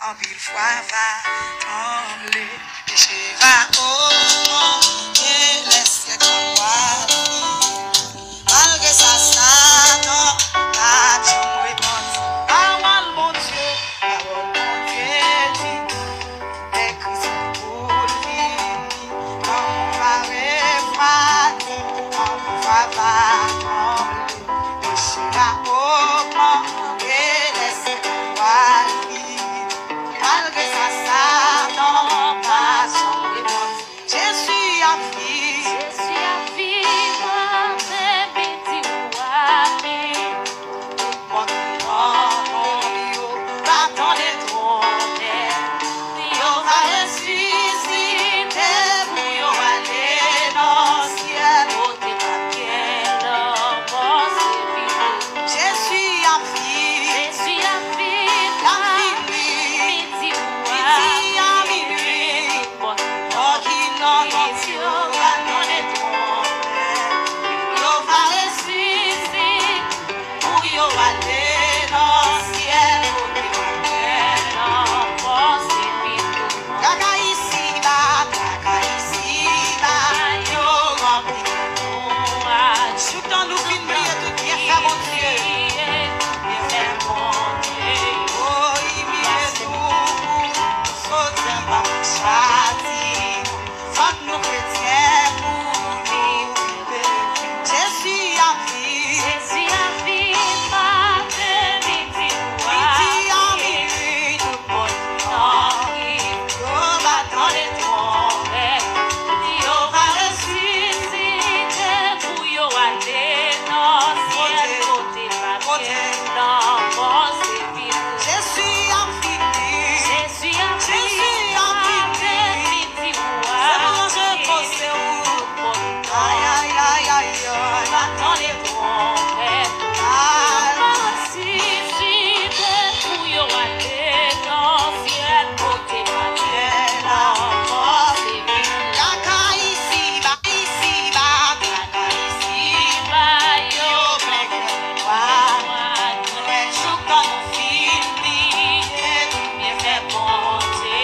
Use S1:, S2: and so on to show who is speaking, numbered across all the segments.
S1: en pile fois va trembler. Péché va augmenter, laisse comme moi. Malgré ça, Satan a jamais répondu. Parole, mon Dieu, parole, mon Dieu, dit. Des Christ pour lui, quand on va refroidir, quand on va trembler. Péché va augmenter, laisse comme moi. Malgré ça, Satan a jamais répondu. Jésus a vie, moi, c'est petit ouami. Mon Dieu, va dans les trônes. Yo va ressusciter pour yo aller dans le ciel. Côté papier, Jésus a vie, la vie, petit à minuit. Oh, qui n'en Dieu va dans les trônes. Yo va ressusciter pour yo aller dans le ciel. Côté papier, Kaka ici bas, yo rempli de courage. Tout en nous fin prier tout bien fait mon Dieu. Bien fait mon Dieu. Oh, il vient nous, sauter par le châti. Faut que nous chrétiens pour nous vivre. Jésus a vie, ma midi à minuit, nous portons. Yo va dans les trônes, yo va ressusciter pour yo aller dans le ciel. Côté papier, Jésus a fini, Jésus a fini. C'est bon, je pose où? Aïe, aïe, aïe, aïe, aïe. Va dans les trônes, Kaka ici bas, kaka ici bas, yo blègue noir. Joue quand nous finit, bien fait bonté.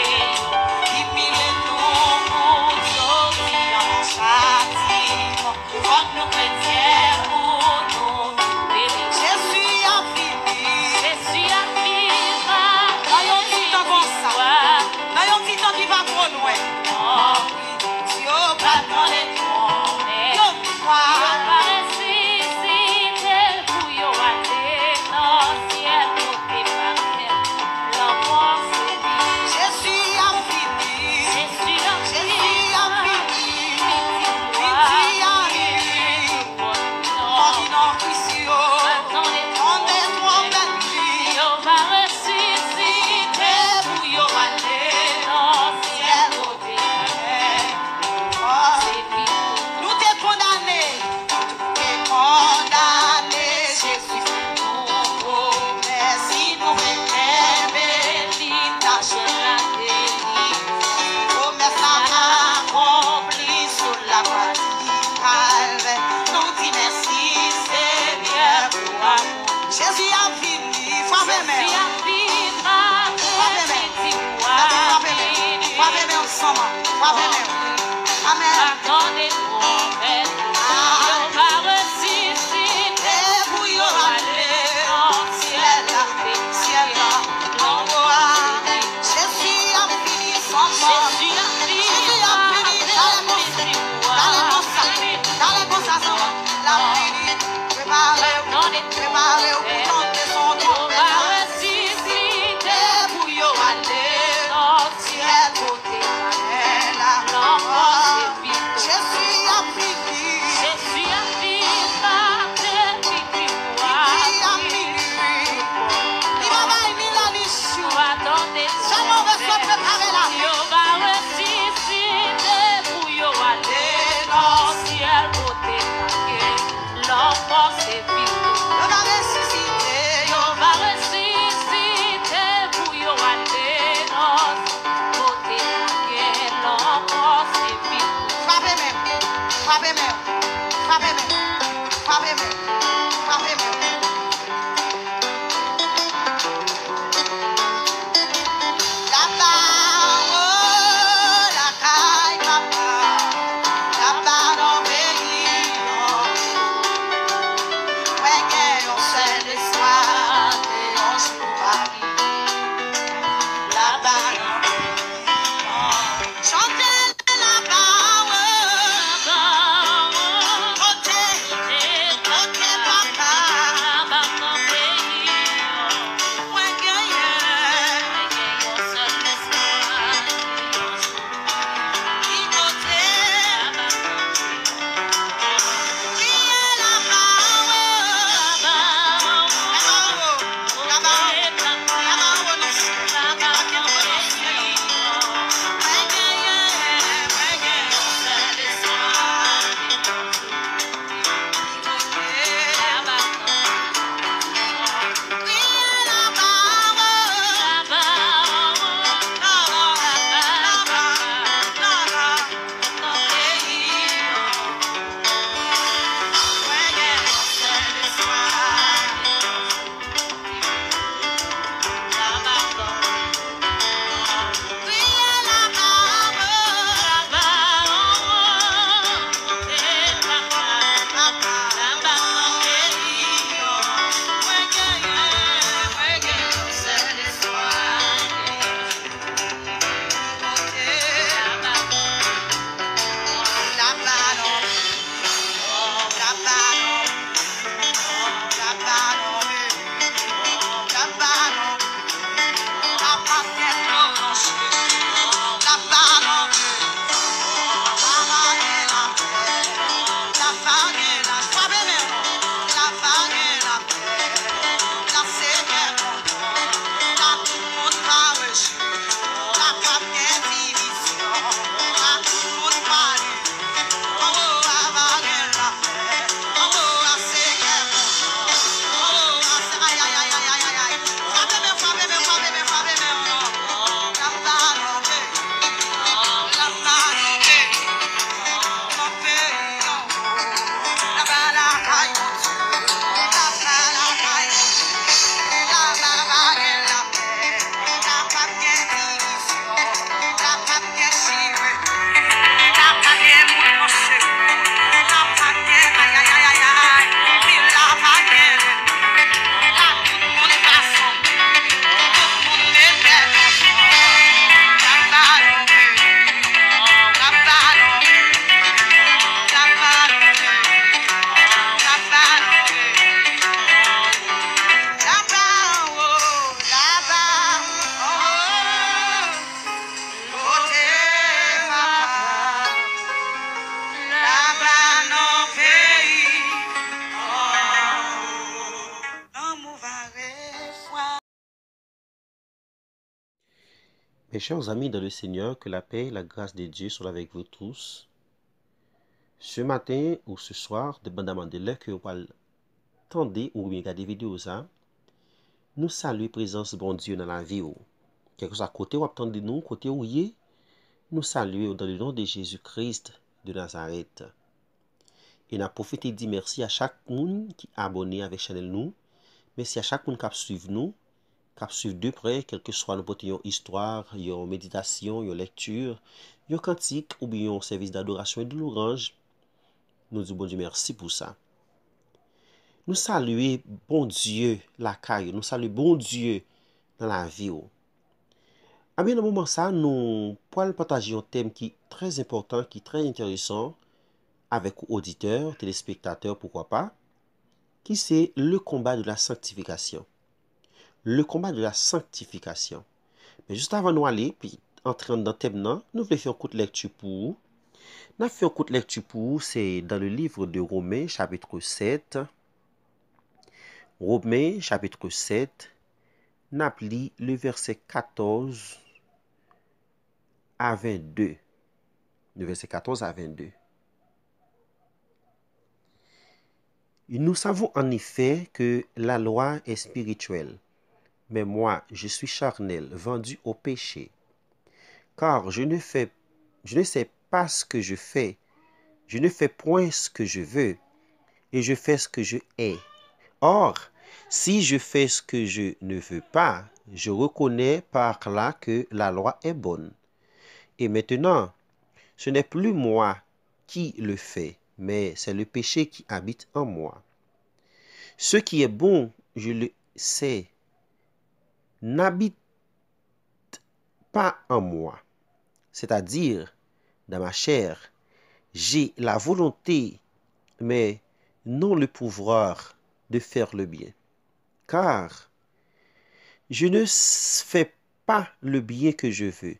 S1: Il pile nous pour sortir en châtiment. Faut que nous chrétiens pour nous vivre. Jésus a fini. Dans un petit temps comme ça, dans un petit temps qui va trop loin. Yo va dans les trônes, yo crois. Jésus a fini, Jésus a fini, midi à minuit. Ordinant ici, on est trop belle vie. Yo va ressusciter pour yo aller dans le ciel. Nous t'es condamné, Jésus fait nous merci, nous réclamer tâche la délivrance. Promesse accomplie sur la croix du Calvaire. Nous dis merci, Seigneur, pour amour. Jésus a fini, frappez-moi. Frappez-moi ensemble, frappez-moi. Amen. Pour yo aller au ciel, ciel. Jésus a fini son mort. Jésus a fini dans les constats, la fini. Préparez-vous pour tenter son tour. Pour yo aller au ciel, côté Jésus a fini. Il va pas aimer la mission. Ça mauvaise soit préparée là.
S2: Mes chers amis dans le Seigneur, que la paix et la grâce de Dieu soient avec vous tous. Ce matin ou ce soir, dépendamment de l'heure que vous attendez ou regardez vidéo ça, nous saluons présence bon Dieu dans la vie. Quelque chose à côté ou attendez nous, côté où y est, nous saluons dans le nom de Jésus-Christ de Nazareth. Et nous profité de dire merci à chaque monde qui est abonné avec la chaîne nous. Merci à chaque monde qui suit nous. Cap suivre de près, quel que soit notre histoire, une méditation, une lecture, un cantique ou bien un service d'adoration et de louange. Nous disons bon Dieu merci pour ça. Nous saluons bon Dieu la caille, nous saluons bon Dieu dans la vie. À bien, dans moment ça, nous pourrons partager un thème qui est très important, qui est très intéressant avec auditeurs, téléspectateurs, pourquoi pas, qui c'est le combat de la sanctification. Le combat de la sanctification. Mais juste avant nous aller, puis entrer dans le thème, nous voulons faire une courte lecture pour vous. Nous fait une courte lecture pour vous, c'est dans le livre de Romains, chapitre 7. Romains, chapitre 7, nous lisons le verset 14 à 22. Le verset 14 à 22. Nous savons en effet que la loi est spirituelle. Mais moi, je suis charnel, vendu au péché. Car je ne sais pas ce que je fais. Je ne fais point ce que je veux, et je fais ce que je hais. Or, si je fais ce que je ne veux pas, je reconnais par là que la loi est bonne. Et maintenant, ce n'est plus moi qui le fais, mais c'est le péché qui habite en moi. Ce qui est bon, je le sais, n'habite pas en moi, c'est-à-dire dans ma chair. J'ai la volonté, mais non le pouvoir de faire le bien. Car je ne fais pas le bien que je veux,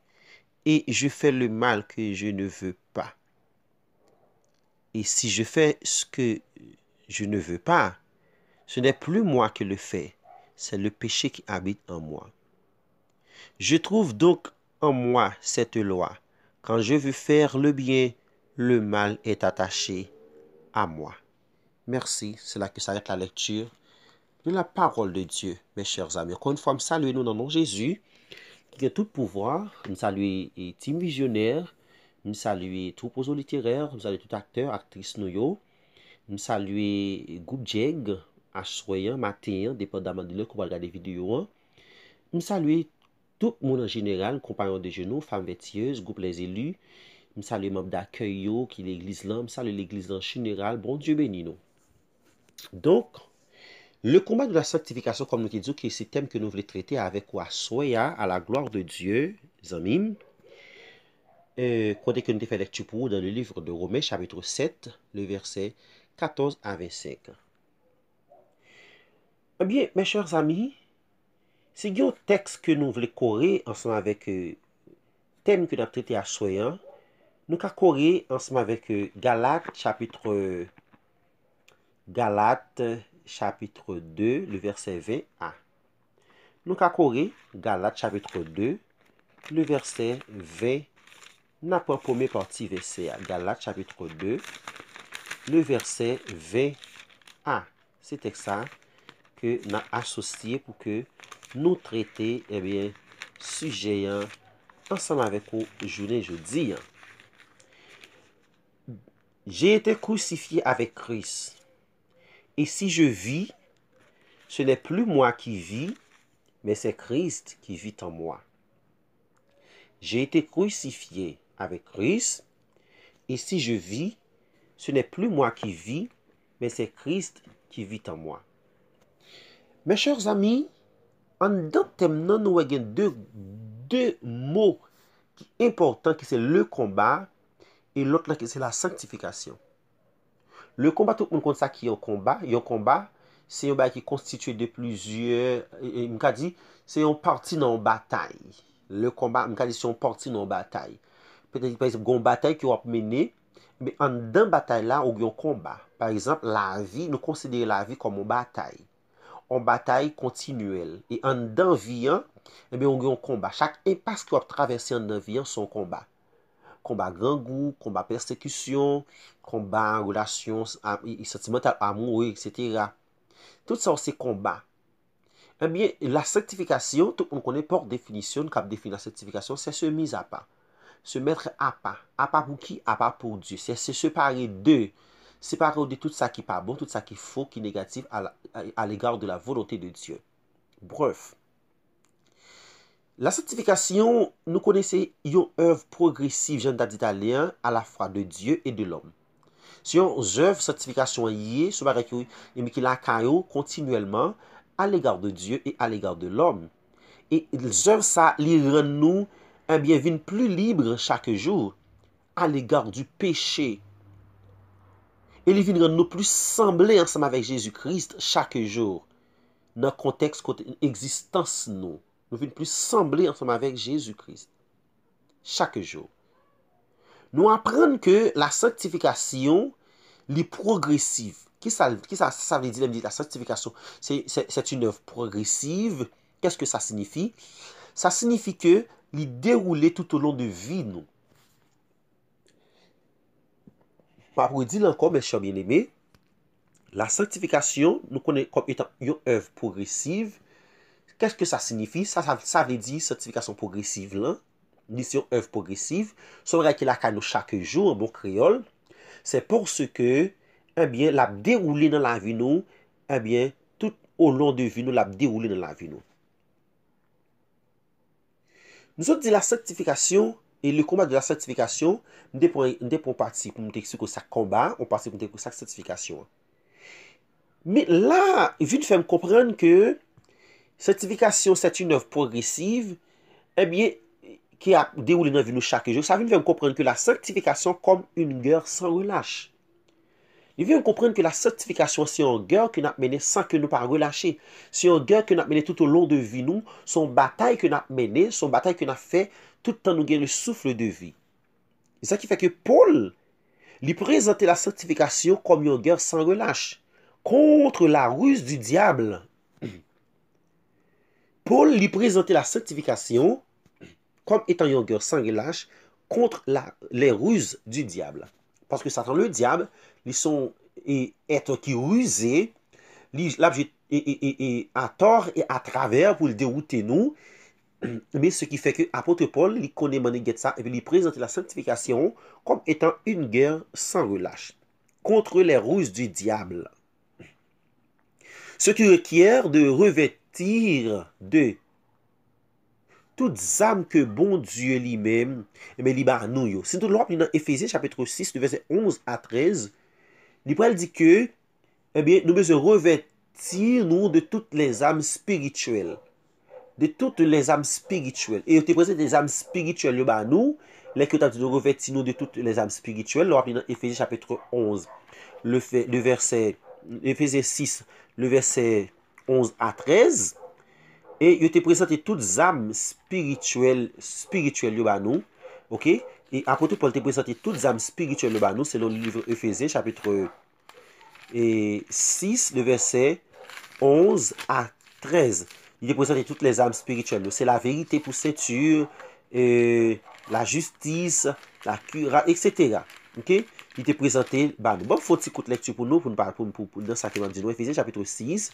S2: et je fais le mal que je ne veux pas. Et si je fais ce que je ne veux pas, ce n'est plus moi qui le fais, c'est le péché qui habite en moi. Je trouve donc en moi cette loi. Quand je veux faire le bien, le mal est attaché à moi. Merci, c'est là que s'arrête la lecture de la parole de Dieu, mes chers amis. Encore une fois, je salue nous dans le nom de Jésus, qui a tout pouvoir. Je salue Team Visionnaire, je salue tout proposeur littéraire, je salue tout acteur, actrice nous. Je salue Groupe Jeg, Assoyan, Matin, dépendamment de là qu'on va regarder vidéo. Je salue tout le monde en général, compagnons de genoux, femmes vêtueuses, groupe les élus. Je salue les membres d'accueil qui est l'église là, je salue l'église en général. Bon Dieu béni nous. Donc, le combat de la sanctification, comme nous l'avons dit, c'est le thème que nous voulons traiter avec Soya à la gloire de Dieu, Zamim. Côté que nous avons fait lecture pour vous dans le livre de Romains, chapitre 7, le verset 14 à 25. Eh bien, mes chers amis, c'est un texte que nous voulons correr ensemble avec le thème que nous avons traité à Soya. Nous avons correr ensemble avec Galates, chapitre 2, le verset 20a. Nous avons correr Galates, chapitre 2, le verset 20. Nous avons la première partie verset à Galates, chapitre 2, le verset 20a. C'est ça que nous avons associé pour que nous traitions sujet ensemble avec vous journée jeudi. J'ai été crucifié avec Christ. Et si je vis, ce n'est plus moi qui vis, mais c'est Christ qui vit en moi. J'ai été crucifié avec Christ. Et si je vis, ce n'est plus moi qui vis, mais c'est Christ qui vit en moi. Mes chers amis, en dans thème, nous avons deux mots importants qui c'est le combat et l'autre qui c'est la sanctification. Le combat, tout le monde compte ça qui est un combat. Un combat, c'est un combat qui est constitué de plusieurs. C'est une partie dans une bataille. Le combat, c'est une partie dans une bataille. Peut-être, par exemple, une bataille qui va mener, mais en dans bataille là, il y a un combat. Par exemple, la vie, nous considérons la vie comme une bataille. en bataille continuelle. Et en dedans vie, eh bien, on a un combat. Chaque impasse qu'on a traversé en dedans vie, son combat. Combat grand goût, combat persécution, combat relation sentimentale, amour, etc. Tout ça, c'est combat. Eh bien, la sanctification, tout le monde connaît par définition, quand définit la sanctification, c'est se mise à part. Se mettre à part. À part pour qui? À part pour Dieu. C'est se séparer d'eux. Séparer de tout ça qui n'est pas bon, tout ça qui est faux, qui est négatif à l'égard de la volonté de Dieu. Bref. La sanctification, nous connaissons une œuvre progressive, j'en ai dit italien, à la fois de Dieu et de l'homme. Si on œuvre sanctification y est, ce bagage qui la caillou continuellement à l'égard de Dieu et à l'égard de l'homme. Et les œuvres ça les rend nous un bien vin plus libre chaque jour à l'égard du péché. Et les vin rend nous plus sembler ensemble avec Jésus-Christ chaque jour. Dans le contexte existence nous. Nous venons plus sembler ensemble avec Jésus-Christ chaque jour. Nous apprenons que la sanctification est progressive. Ça veut dire la sanctification? C'est une œuvre progressive. Qu'est-ce que ça signifie? Ça signifie que l'est déroulé tout au long de vie nous. Pour dire encore, mes chers bien-aimés, la sanctification, nous connaissons comme étant une œuvre progressive. Qu'est-ce que ça signifie? Ça veut dire sanctification progressive là. Mission œuvre progressive. C'est vrai qu'il a nous chaque jour en bon créole. C'est parce que, eh bien, l'a déroulé dans la vie nous, eh bien, tout au long de vie nous, l'a déroulé dans la vie nous. Nous avons dit la sanctification et le combat de la sanctification, nous pour partie pour nous expliquer ça combat, on passe pour nous ça sanctification. Mais là, il vient de faire comprendre que sanctification, c'est une œuvre progressive, eh bien, qui a déroulé dans la vie nous chaque jour. Ça vient de faire comprendre que la sanctification comme une guerre sans relâche. Il vient de comprendre que la sanctification, c'est une guerre que nous avons menée sans que nous pas relâcher. C'est une guerre que nous avons menée tout au long de vie nous, son bataille que nous avons menée, son bataille que nous avons fait tout le temps nous gagnons le souffle de vie. C'est ça qui fait que Paul, lui présentait la sanctification comme une guerre sans relâche, contre la ruse du diable. Paul lui présentait la sanctification comme étant une guerre sans relâche contre les ruses du diable. Parce que Satan, le diable, ils sont êtres qui rusés, à tort et à travers pour le dérouter nous. Mais ce qui fait que l'apôtre Paul, il connaît ça et puis il présente la sanctification comme étant une guerre sans relâche contre les ruses du diable. Ce qui requiert de revêtir de toutes âmes que bon Dieu lui-même, liba nous. Si nous l'ouvrons dans Éphésiens chapitre 6, verset 11 à 13, il dit que, eh bien, nous devons revêtir nous de toutes les âmes spirituelles. De toutes les âmes spirituelles. Et il te présente des âmes spirituelles, nous, les que tu as dit de revêtir nous de toutes les âmes spirituelles, nous dans Éphésiens chapitre 11, le verset, Éphésiens 6, le verset 11 à 13. Et il te présente toutes âmes spirituelles nous, ok? Et apôtre Paul te présente toutes âmes spirituelles nous, selon le livre Éphésiens, chapitre 6, le verset 11 à 13. Il te présente toutes les âmes spirituelles. C'est la vérité pour ceinture, la justice, la cure, etc. Ok? Il te présenté, bon, faut une courte lecture pour nous, pour dans ça qui va dire, Éphésiens, chapitre 6.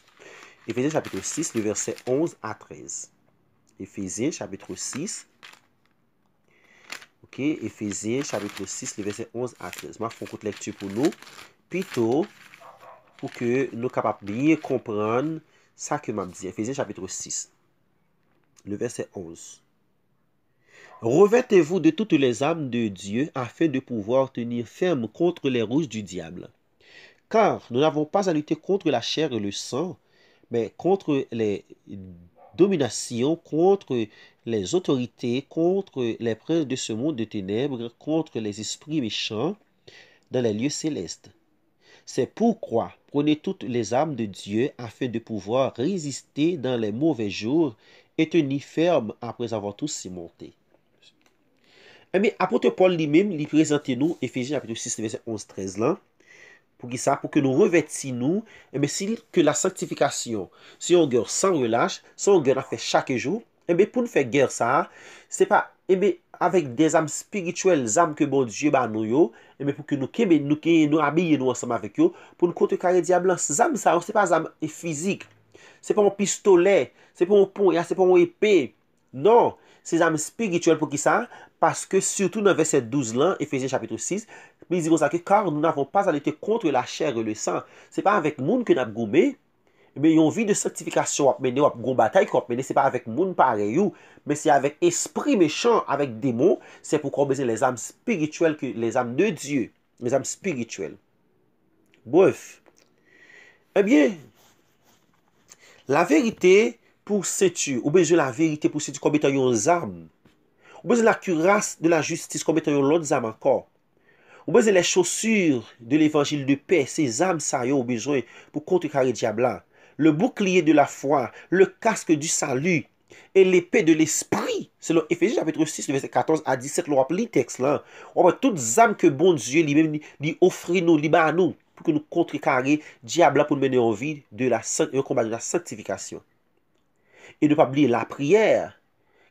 S2: Éphésiens chapitre 6, le verset 11 à 13. Éphésiens chapitre 6. Ok, Éphésiens chapitre 6, le verset 11 à 13. Je vais faire une courte lecture pour nous. Plutôt, pour que nous soyons capables de bien comprendre ça que m'a dit. Éphésiens chapitre 6, le verset 11. Revêtez-vous de toutes les âmes de Dieu afin de pouvoir tenir ferme contre les ruses du diable. Car nous n'avons pas à lutter contre la chair et le sang, mais contre les dominations, contre les autorités, contre les princes de ce monde de ténèbres, contre les esprits méchants dans les lieux célestes. C'est pourquoi prenez toutes les armes de Dieu afin de pouvoir résister dans les mauvais jours et tenir ferme après avoir tous surmonté. Mais apôtre Paul lui-même, lui présente nous, Éphésiens chapitre 6, verset 11-13 là, Pour qui ça? Pour que nous revêtions nous, et bien, si que la sanctification, si on guerre sans relâche, si on guerre à faire chaque jour, et bien, pour nous faire guerre ça, c'est pas, et bien, avec des âmes spirituelles, âmes que bon Dieu ba nous yo, et bien, pour que nous habiller nous ensemble avec eux, pour nous contrecarrer diable, ces âmes ça, c'est pas âmes physiques, c'est pas un pistolet, c'est pas un pont, c'est pas une épée. Non, ces âmes spirituelles pour qui ça? Parce que surtout dans verset 12 là, Éphésiens chapitre 6, il dit comme ça que car nous n'avons pas à lutter contre la chair et le sang. C'est pas avec monde que nous avons gommé, mais une vie de sanctification à mener, une bataille qu'on mener, c'est pas avec monde pareil, mais c'est avec esprit méchant, avec démons. C'est pourquoi on besoin les âmes spirituelles, que les âmes de Dieu, les âmes spirituelles. Bref, eh bien, la vérité pour séduire, ou besoin la vérité pour séduire comme étant une âme. Ou besoin la cuirasse de la justice comme étant une autre âme encore. Ou besoin les chaussures de l'évangile de paix, ces âmes ça y a besoin pour contrecarrer le diable. Le bouclier de la foi, le casque du salut et l'épée de l'esprit. Selon Éphésiens chapitre 6, verset 14 à 17, on rappelle le texte là. On voit toutes les âmes que bon Dieu lui-même lui offre nous, lui à nous, pour que nous contrecarrer le diable pour nous mener en vie de un combat de la sanctification. Et ne pas oublier la prière,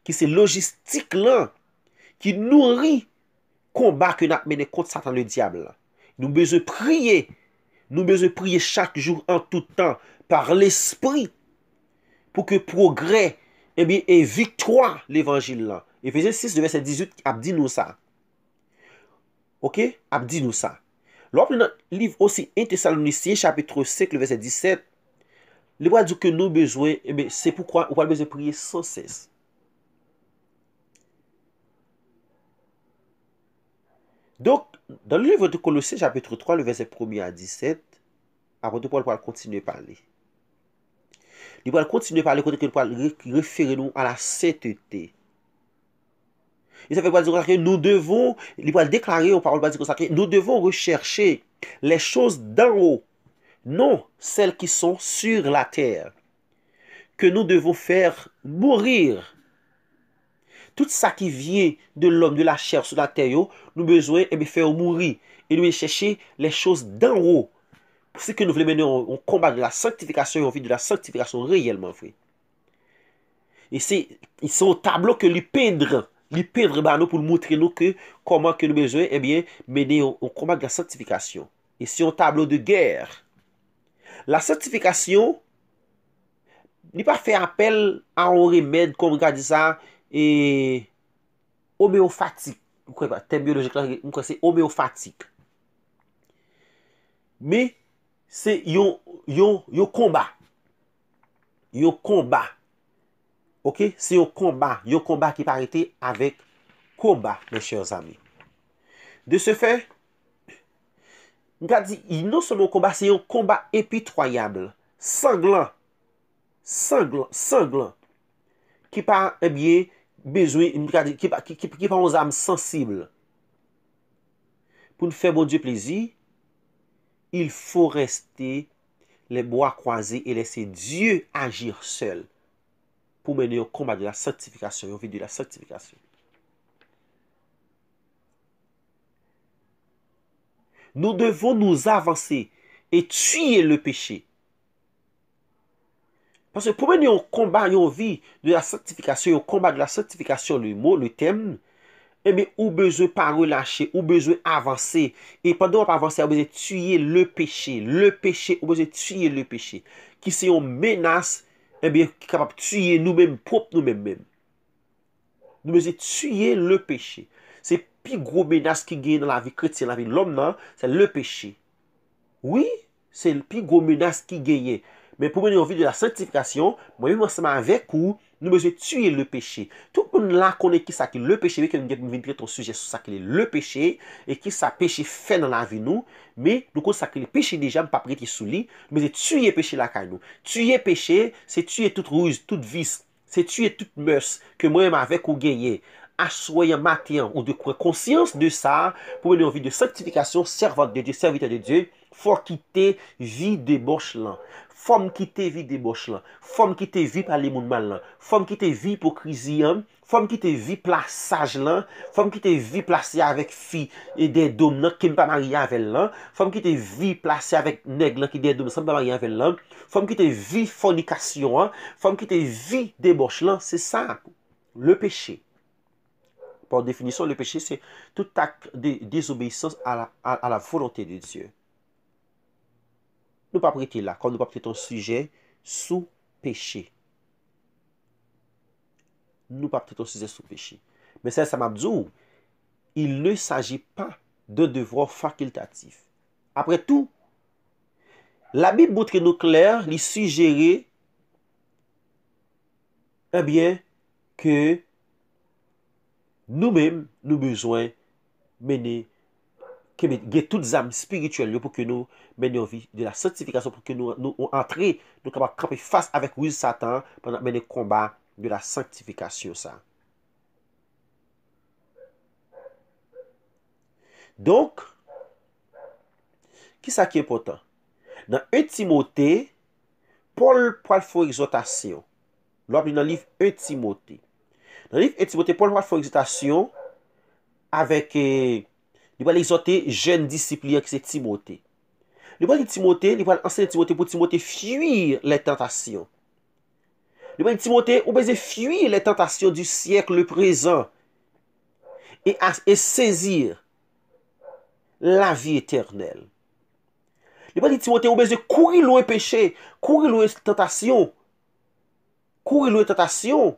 S2: qui c'est logistique là, qui nourrit combat que nous mené contre Satan le diable. Nous besoin prier. Nous besoin prier chaque jour en tout temps par l'esprit pour que progrès et victoire l'évangile là. Éphésiens 6 verset 18 a dit nous ça. OK? A dit nous ça. L'autre livre aussi 1 Thessaloniciens chapitre 5 le verset 17, il va dire que nous besoin c'est pourquoi on va besoin prier sans cesse. Donc, dans le livre de Colossiens, chapitre 3, le verset 1er à 17, après Paul va continuer à parler. Il va continuer à parler quand il va référer nous à la sainteté. Et ça fait pas dire que nous devons, il va déclarer en parole, que nous devons rechercher les choses d'en haut, non celles qui sont sur la terre, que nous devons faire mourir. Tout ça qui vient de l'homme, de la chair sur la terre, nous besoin de faire mourir. Et nous chercher les choses d'en haut. C'est que nous voulons mener un combat de la sanctification et en vie de la sanctification réellement, frère. Et c'est au tableau que lui peindre pour montrer nous que comment que nous besoin mener un combat de la sanctification. Et c'est un tableau de guerre. La sanctification n'est pas fait appel à un remède comme on dit ça. Et homéopathique, terme biologique c'est homéopathique, mais c'est un combat, ok, c'est un combat qui paraît avec combat, mes chers amis. De ce fait, non seulement un combat, c'est un combat impitoyable, sanglant, qui par besoin, qui par aux âmes sensibles. Pour nous faire bon Dieu plaisir, il faut rester les bras croisés et laisser Dieu agir seul pour mener au combat de la sanctification, au vie de la sanctification. Nous devons nous avancer et tuer le péché. Parce que pour mener un combat, une vie de la sanctification, un combat de la sanctification, le thème, ou besoin pas relâcher, ou besoin avancer. Et pendant qu'on avance, on besoin tuer le péché. Ou besoin tuer le péché. Qui c'est une menace, qui est capable de tuer nous-mêmes, propre nous-mêmes. Nous besoin tuer le péché. C'est la plus grosse menace qui gagne dans la vie chrétienne, dans la vie de l'homme, c'est le péché. Oui, c'est la plus grosse menace qui gagne. Mais pour mener en vie de la sanctification, moi-même ensemble avec vous, nous devons tuer le péché. Tout le monde là connaît qui ça qui le péché, mais que nous venons traiter ton sujet sur ça qui est le péché et qui ça péché fait dans la vie nous, mais nous connaissons ça que le péché déjà pas prêter sous lui, mais tuer le péché là nous. Tuer le péché, c'est tuer toute ruse, toute vice, c'est tuer toute mœurs que moi-même avec ou gagner. Assoyez matin ou de conscience de ça pour mener en vie de sanctification, servante de Dieu, serviteur de Dieu, faut quitter vie débauche là. Faut quitter vie débauche là. Faut quitter vie par les moun mal là. Faut quitter vie hypocrisie là. Faut quitter vie plaçage là. Faut quitter vie placée avec fille et des dômes là qui pas marié avec là. Faut quitter vie placée avec nègre là qui des dômes sans pas marié avec là. Faut quitter vie fornication hein. Faut quitter vie débauche là, c'est ça le péché. Par définition, le péché, c'est tout acte de désobéissance à la volonté de Dieu. Nous ne pouvons pas prêter là, quand nous ne pouvons pas prêter un sujet sous péché. Nous ne pouvons pas prêter un sujet sous péché. Mais ça m'a dit, il ne s'agit pas de devoir facultatif. Après tout, la Bible montre nous clair, il suggérait, eh bien, que nous-mêmes, nous avons besoin de mener toutes les âmes spirituelles pour que nous menions vie de la sanctification, pour que nous entrions, nous capables camper face avec oui Satan pendant mener le combat de la sanctification. Ça. Donc, qui est important? Dans 1 Timothée, Paul fait exhortation. Dans le livre 1 Timothée. Dans le livre 1 Timothée, Paul va faire exhortation avec, il va exhorter jeune disciple qui c'est Timothée. Il va dire Timothée, il va enseigner Timothée pour Timothée fuir les tentations. Il va dire Timothée, on besoin fuir les tentations du siècle présent et saisir la vie éternelle. Il va dire Timothée, on besoin courir loin péché, courir loin tentation, courir loin tentation.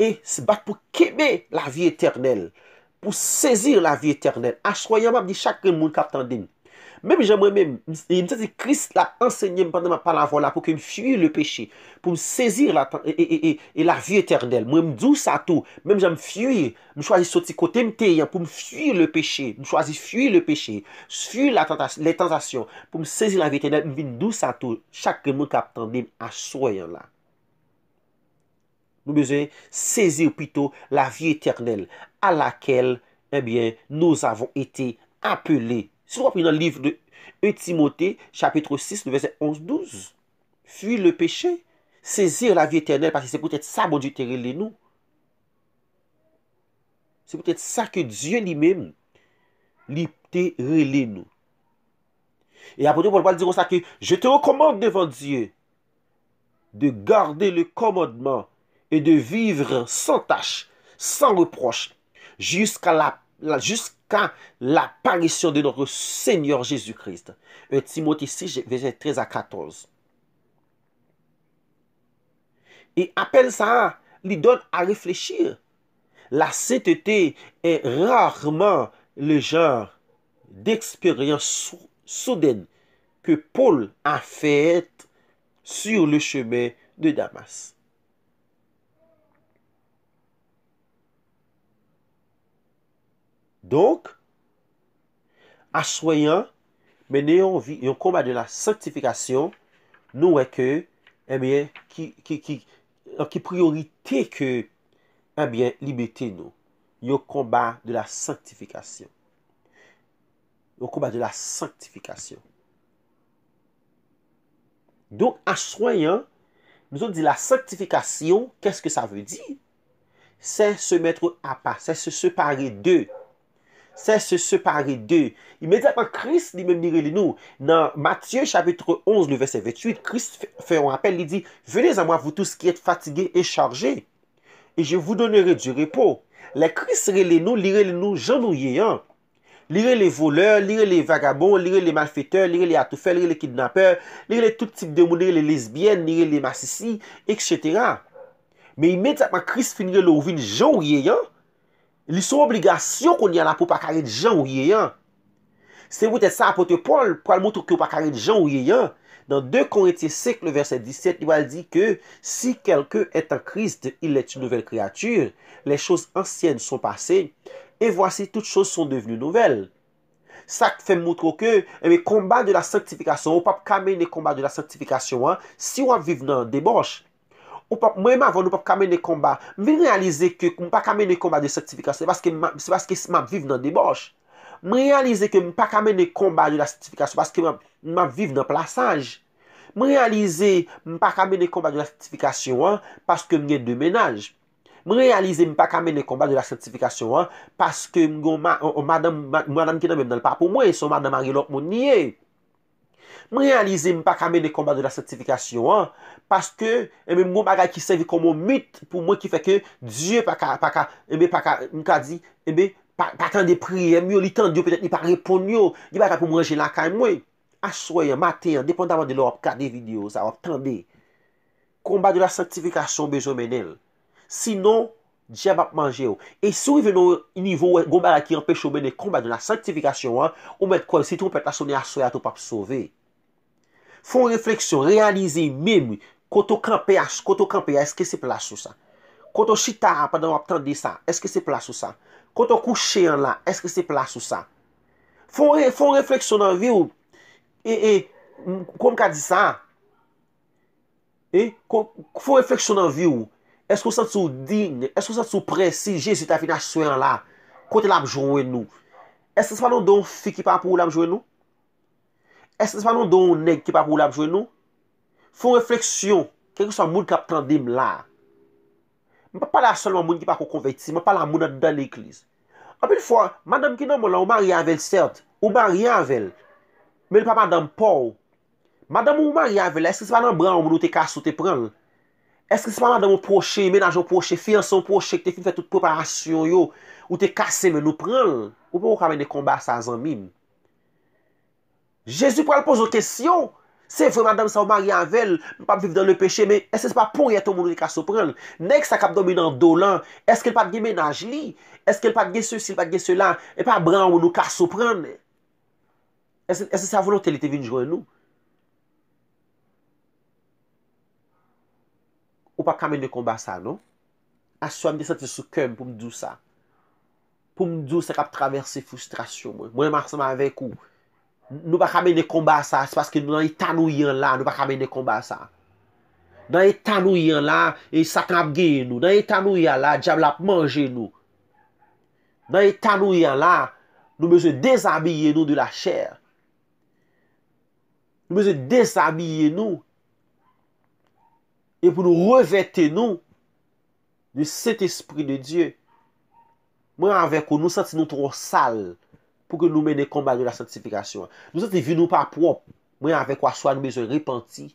S2: Et se battre pour qu'aimer la vie éternelle, pour saisir la vie éternelle. Assoyant, m'a dit chaque monde qui attend. Même j'aimerais même, il me dit Christ l'a enseigné pendant ma parole là pour que me fuir le péché, pour me saisir la vie éternelle. Moi me dis ça tout, même j'aime fuir, me choisir sortir côté me pour me fuir le péché, me choisir fuir le péché, fuir les tentations, pour me saisir la vie éternelle, me vinn d'où ça tout, chaque monde qui attend assoyant là. Nous devons saisir plutôt la vie éternelle à laquelle eh bien, nous avons été appelés. Si vous prenez dans le livre de 1 Timothée, chapitre 6, le verset 11-12, fuir le péché, saisir la vie éternelle, parce que c'est peut-être ça, bon Dieu, te relé nous. C'est peut-être ça que Dieu lui-même, lui te relé nous. Et après, Paul va dire ça que je te recommande devant Dieu de garder le commandement et de vivre sans tâche, sans reproche, jusqu'à l'apparition de notre Seigneur Jésus-Christ. 1 Timothée 6, verset 13 à 14. Et appelle ça, lui donne à réfléchir. La sainteté est rarement le genre d'expérience soudaine que Paul a faite sur le chemin de Damas. Donc, assoyant, mener un combat de la sanctification, nous voyons que, eh bien, qui priorité que, eh bien, liberté nous, un combat de la sanctification. Un combat de la sanctification. Donc, assoyant, nous avons dit la sanctification, qu'est-ce que ça veut dire? C'est se mettre à part, c'est se séparer d'eux. C'est se séparer d'eux. Immédiatement, Christ lui-même dit nous. Dans Matthieu chapitre 11, le verset 28, Christ fait un appel, il dit, venez à moi, vous tous qui êtes fatigués et chargés, et je vous donnerai du repos. Les Christ relève nous, gens nous yéant. Lire les voleurs, lire les vagabonds, lire les malfaiteurs, lire les atoufeurs, lire les kidnappeurs, lire tout type de monde, lire les lesbiennes, lire les massissis, etc. Mais immédiatement, Christ finit le ouvrir gens yéant. Ils sont obligations qu'on y a là pour pas carrer de gens ou yéant. C'est peut-être ça apôtre Paul pour montrer que pas carrer de gens ou yéant. Dans 2 Corinthiens 5, le verset 17, il va dire que si quelqu'un est en Christ, il est une nouvelle créature. Les choses anciennes sont passées et voici toutes choses sont devenues nouvelles. Ça fait montrer que le combat de la sanctification, on ne peut pas mener le combat de la sanctification si on vit dans des débauche. Moi-même avant nous pas mener combat, mais réaliser que on pas mener combat de sanctification, c'est parce que je vis dans débauche. Je réalise que je ne peux pas mener combat de la sanctification parce que je vis dans le plaçage. Je réalise que je ne peux pas mener combat de la sanctification parce que je deux ménages. Je réalise que je ne peux pas mener combat de la sanctification parce que madame qui est même dans le pas pour moi, et son madame Marie l'autre monde nié. Je réalise que je ne peux pas mener combat de la sanctification parce que même mon bagage qui servent comme un mythe pour moi qui fait que Dieu pas dit pas tant de prières, mieux il tend Dieu peut-être il pas répondre, il pas pour manger la caille moi. Assoyez matin, dépendamment de leur regarder vidéo, ça attendez. Combat de la sanctification besoin mener. Sinon diable va manger. Et si vous venez au niveau où qui empêche de mener combat de la sanctification, ou mettre quoi si tu peux la sonner assoyé tu pas sauver. Font réflexion, réaliser même quand on campe, est-ce que c'est place sur ça? Quand on chita pendant attendre ça, est-ce que c'est place sur ça? Quand on couche là, est-ce que c'est place sur ça? Font réflexion dans la vie et comme qu'a dit ça, font réflexion dans la vie est-ce que vous sentez digne, est-ce que vous sentez prêt si Jésus t'a fini à soin là, quand il a joué nous? Est-ce que c'est pas nous don fille qui pas pour la jouer nous? Est-ce que c'est pas nous don nèg qui pas pour la jouer nous? Font réflexion, quel que soit le monde qui attend là. Je ne parle pas seulement de monde qui pas converti, je parle de monde dans l'église. En plus fois, madame qui non là, ou marié avec certes, ou marié avec elle. Mais pas madame Paul. Madame ou marié avec elle, est-ce que c'est pas dans bras ou te casse ou te prendre? Est-ce que c'est pas madame proche, ménage proche, fiancé proche qui te fait toute préparation yo ou te cassé mais nous prendre? Ou pas mener combat ça zanmim? Jésus pour poser une question. C'est vrai, madame, ça, marié avec elle, ne pas vivre dans le péché, mais est-ce que ce n'est pas pour y tout le monde qui a se prendre? N'est-ce que ça cap dominant dolan? Est-ce qu'elle pas de ménage li? Est-ce qu'elle pas de ceci, pas de cela? Et pas bran ou nous ka se prendre? Est-ce que sa volonté était venue jouer nous? Ou pas quand même de combat ça, non? À soi, me descendre sous cœur pour me dire ça. Pour me dire ça cap traverser frustration. Moi, ensemble avec vous. Nous pas mener combat ça, c'est parce que nous dans l'état nous là, nous pas mener combat ça. Dans l'état nous là, et Satan a gagné nous. Dans l'état nous là, diable a mangé nous. Dans l'état nous là, nous besoin déshabiller nous de la chair. Nous besoin déshabiller nous et pour nous revêtir nous de cet esprit de Dieu. Moi avec nous sentons nous trop sales. Pour que nous menions le combat de la sanctification. Nous sommes venus pas propres. Moi, avec quoi soit nous besoin de repentir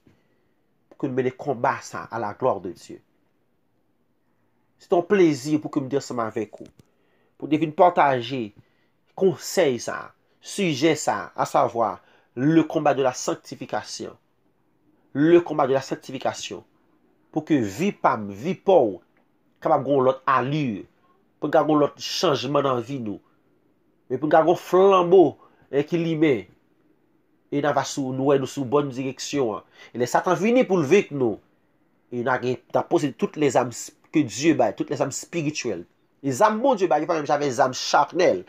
S2: pour que nous menions le combat ça à la gloire de Dieu. C'est un plaisir pour que nous disions avec vous. Pour devenir partager conseil ça, sujet ça, à savoir le combat de la sanctification. Le combat de la sanctification. Pour que vie pam, vie pauvre, capable de l'autre allure, pour que nous l'autre changement dans la vie nous. Mais pour garder un flambeau qui l'y et nous va sous bonne direction. Et les Satan vient pour le avec nous. Et nous avons posé toutes les âmes que Dieu bat, toutes les âmes spirituelles. Les âmes bon Dieu bat, même j'avais les âmes charnelles.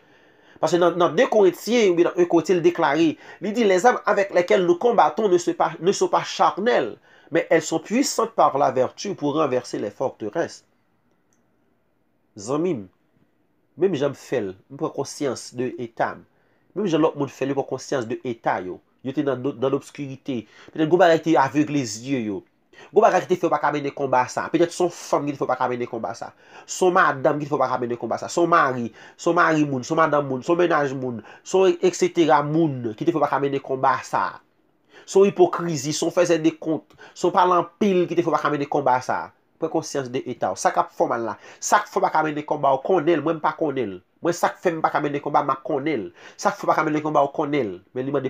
S2: Parce que dans 2 Corinthiens, ou dans 1 Corinthiens, il déclaré, il dit les âmes avec lesquelles nous combattons ne sont pas charnelles, mais elles sont puissantes par la vertu pour renverser les forteresses. Zamim. Même j'aime faire, je prends conscience de l'état. Même j'ai l'autre monde fait, je prends conscience de l'état. Yo était dans l'obscurité. Peut-être que vous avez aveugle les yeux. Yo. Vous avez fait pas mener combat ça. Peut-être son femme qui ne faut pas mener combat ça. Son madame qui ne faut pas mener combat ça. Son mari moun, son madame moun, son ménage moun, son etc. moun qui ne faut pas mener combat ça. Son hypocrisie, son faisait des comptes, son parlant pile qui ne faut pas mener combat ça. Prends conscience de l'état. Ça cap formal là. Ça faut pas mener combat au connaît, moi pas connaît. Moi ça fait pas mener combat m'a connaît. Ça faut pas mener combat au connaît. Mais il demande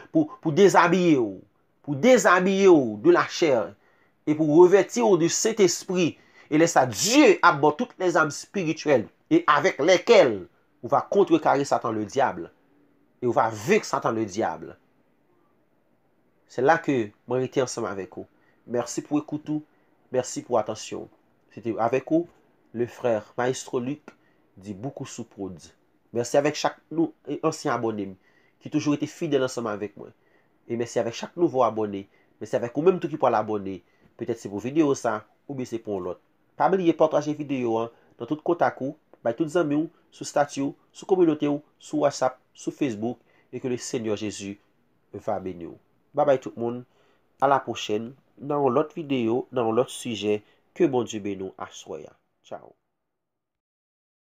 S2: pour déshabiller de la chair et pour revêtir de cet esprit et laisser Dieu abattre toutes les âmes spirituelles et avec lesquelles on va contrecarrer Satan le diable et on va vaincre Satan le diable. C'est là que moi j'étais ensemble avec vous. Merci pour écouter. Merci pour l'attention. C'était avec vous, le frère Maestro Luc, dit beaucoup sous prod. Merci avec chaque ancien abonné qui a toujours été fidèle ensemble avec moi. Et merci avec chaque nouveau abonné. Merci avec vous même tout qui peut l'abonner. Peut-être c'est pour vidéo ça, ou bien c'est pour l'autre. Pas oublier de partager vidéo dans tout contact, by tous les amis, sur statut, sur communauté, sur WhatsApp, sur Facebook et que le Seigneur Jésus va bénir. Bye bye tout le monde. À la prochaine dans l'autre vidéo, dans l'autre sujet. Que bon Dieu bénisse à soi. Ciao.